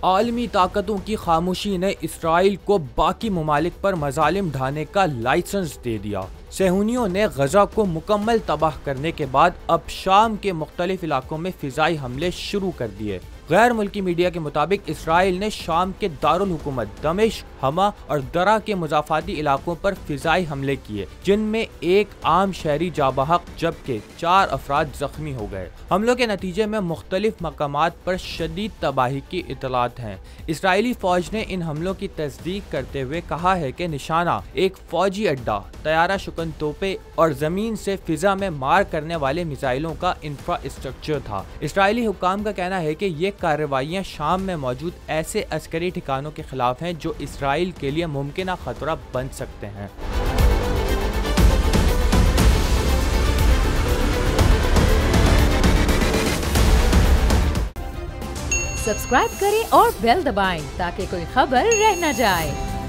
आलमी ताकतों की खामोशी ने इसराइल को बाकी ममालिक पर मजालिम ढाने का लाइसेंस दे दिया। सेहूनियों ने गजा को मुकम्मल तबाह करने के बाद अब शाम के मुख्तलिफ इलाकों में फिजाई हमले शुरू कर दिए। गैर मुल्की मीडिया के मुताबिक इसराइल ने शाम के दारुल हुकूमत दमिश्क, हमा और दरा के मुजाफाती इलाकों पर फिजाई हमले किए, जिनमें एक आम शहरी जाबहक जबकि 4 अफराद जख्मी हो गए। हमलों के नतीजे में मुख्तलिफ मकामात पर शदीद तबाही की इतलात हैं। इसराइली फौज ने इन हमलों की तस्दीक करते हुए कहा है कि निशाना एक फौजी अड्डा, तैयारा शुकन तोपे और जमीन से फिजा में मार करने वाले मिसाइलों का इंफ्रास्ट्रक्चर था। इसराइली हुक्काम का कहना है कि ये कार्रवाइयाँ शाम में मौजूद ऐसे अस्करी ठिकानों के खिलाफ हैं जो इसराइल के लिए मुमकिन खतरा बन सकते हैं। सब्सक्राइब करें और बेल दबाएं ताकि कोई खबर रह न जाए।